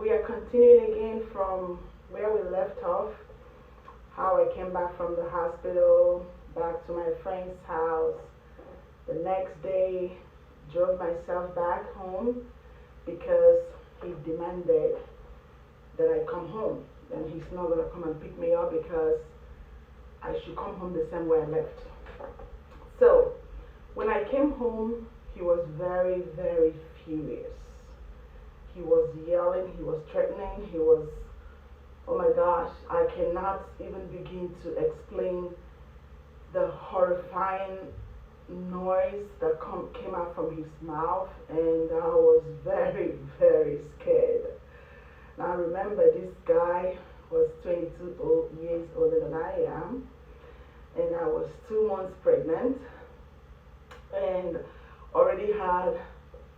we are continuing again from where we left off. How I came back from the hospital, back to my friend's house. The next day, drove myself back home because he demanded that I come home. And he's not going to come and pick me up because I should come home the same way I left. So, when I came home, he was very, very furious. He was yelling, he was threatening, he was, oh my gosh, I cannot even begin to explain the horrifying noise that came out from his mouth, and I was very, very scared. Now remember, this guy was 22 years older than I am, and I was 2 months pregnant and already had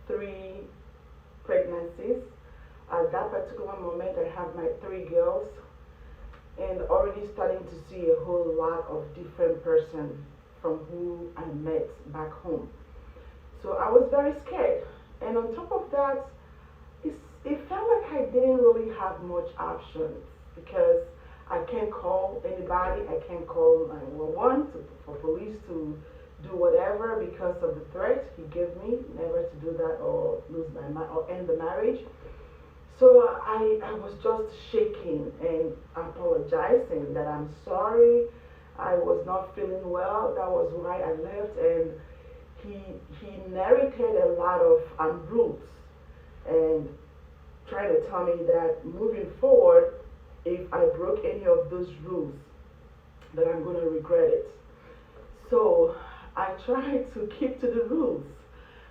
3 pregnancies. At that particular moment, I had my 3 girls and already starting to see a whole lot of different persons from who I met back home. So I was very scared. And on top of that, it felt like I didn't really have much options because I can't call anybody. I can't call 911 for police to do whatever because of the threat he gave me never to do that or lose my or end the marriage. So I was just shaking and apologizing that I'm sorry, I was not feeling well, that was why I left. And he narrated a lot of rules and tried to tell me that moving forward, if I broke any of those rules, that I'm going to regret it. So I tried to keep to the rules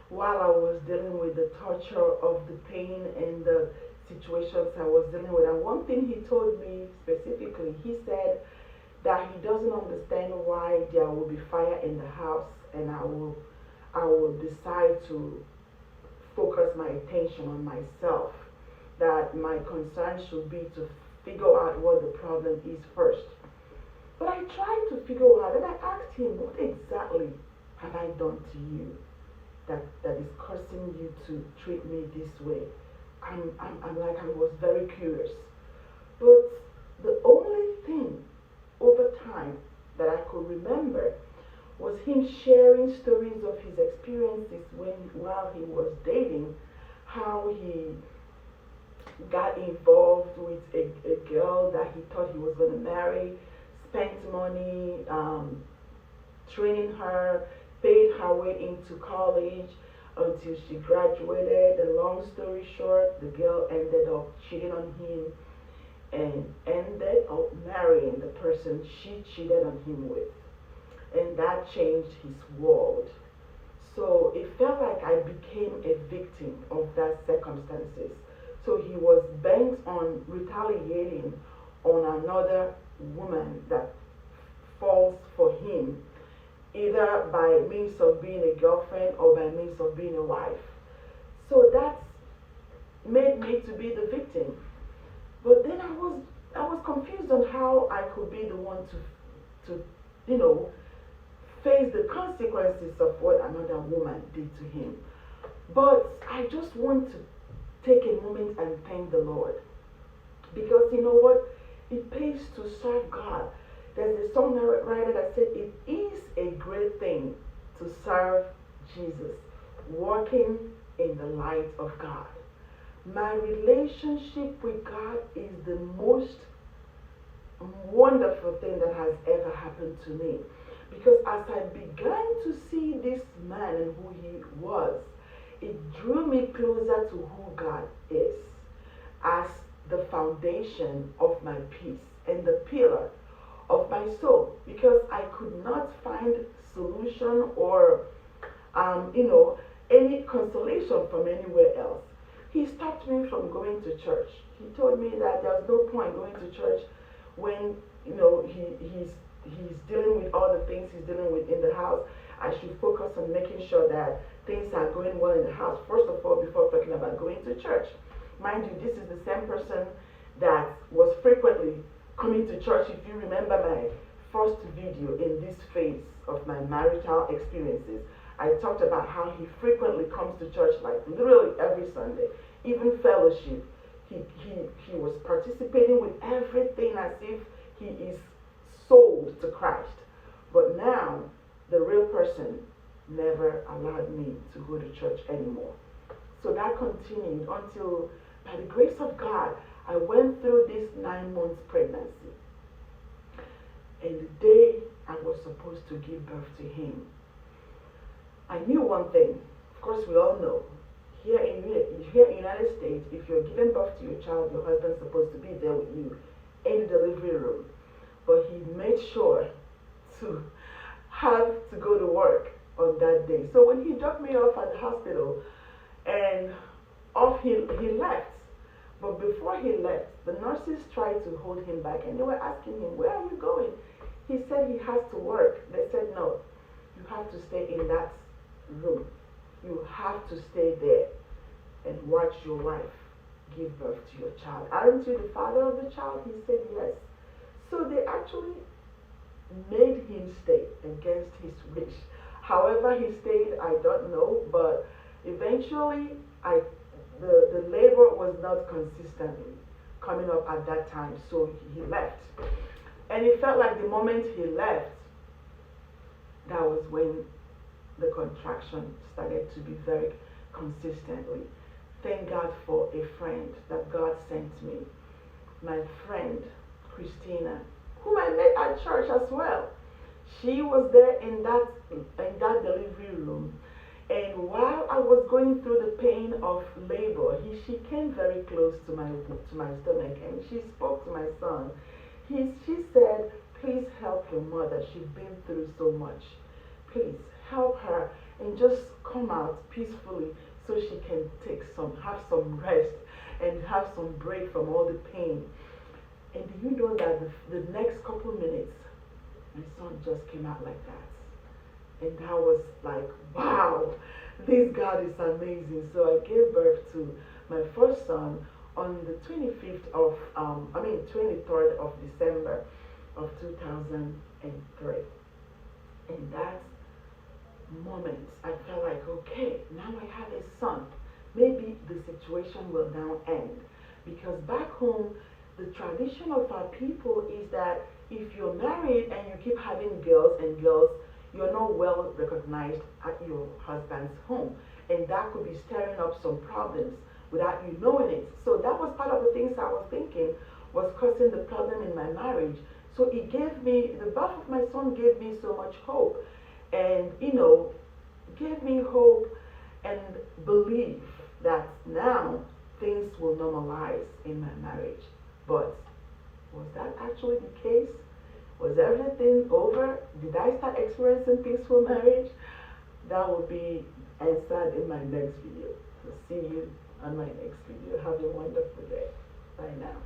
while I was dealing with the torture of the pain and the situations I was dealing with. And one thing he told me specifically, he said that he doesn't understand why there will be fire in the house and I will decide to focus my attention on myself, that my concern should be to figure out what the problem is first. But I tried to figure out, and I asked him, what exactly have I done to you that is causing you to treat me this way? I'm like, I was very curious. But the only thing over time that I could remember was him sharing stories of his experiences while he was dating, how he got involved with a girl that he thought he was going to marry, spent money training her, paid her way into college until she graduated. And long story short, the girl ended up cheating on him and ended up marrying the person she cheated on him with. And that changed his world. So it felt like I became a victim of that circumstances. So he was bent on retaliating on another woman that falls for him, either by means of being a girlfriend or by means of being a wife. So that made me to be the victim. But then I was confused on how I could be the one to face the consequences of what another woman did to him. But I just want to take a moment and thank the Lord. Because you know what? It pays to serve God. There's a songwriter that said, it is a great thing to serve Jesus, walking in the light of God. My relationship with God is the most wonderful thing that has ever happened to me. Because as I began to see this man and who he was, it drew me closer to who God is as the foundation of my peace and the pillar of my soul. Because I could not find solution or any consolation from anywhere else. He stopped me from going to church. He told me that there's no point going to church when he's dealing with all the things he's dealing with in the house. I should focus on making sure that things are going well in the house, first of all, before talking about going to church. Mind you, this is the same person that was frequently coming to church. If you remember my first video in this phase of my marital experiences, I talked about how he frequently comes to church, like literally every Sunday, even fellowship. he was participating with everything as if he is sold to Christ. But now, the real person never allowed me to go to church anymore. So that continued until, by the grace of God, I went through this 9 months pregnancy. And the day I was supposed to give birth to him, I knew one thing. Of course, we all know. Here in the United States, if you're giving birth to your child, your husband's supposed to be there with you in the delivery room. But he made sure to have to go to work on that day. So when he dropped me off at the hospital, and off he left. But before he left, the nurses tried to hold him back, and they were asking him, "Where are you going?" He said he has to work. They said, "No, you have to stay in that room. You have to stay there and watch your wife give birth to your child. Aren't you the father of the child?" He said, "Yes." So they actually made him stay against his wish. However he stayed, I don't know, but eventually the labor was not consistently coming up at that time, so he left. And it felt like the moment he left, that was when the contraction started to be very consistently. Thank God for a friend that God sent me. My friend, Christina, whom I met at church as well. She was there in that delivery room. And while I was going through the pain of labor, she came very close to my stomach, and she spoke to my son. She said, "Please help your mother. She's been through so much. Please help her and just come out peacefully so she can have some rest and have some break from all the pain." And do you know that the next couple minutes, my son just came out like that. And I was like, wow, this God is amazing. So I gave birth to my first son on the 23rd of December of 2003. And that moment, I felt like, okay, now I have a son. Maybe the situation will now end. Because back home, the tradition of our people is that if you're married and you keep having girls, you're not well recognized at your husband's home. And that could be stirring up some problems without you knowing it. So that was part of the things I was thinking was causing the problem in my marriage. So it gave me, the birth of my son gave me so much hope. And, gave me hope and belief that now things will normalize in my marriage. But was that actually the case? Was everything over? Did I start experiencing peaceful marriage? That will be answered in my next video. So see you on my next video. Have a wonderful day. Bye now.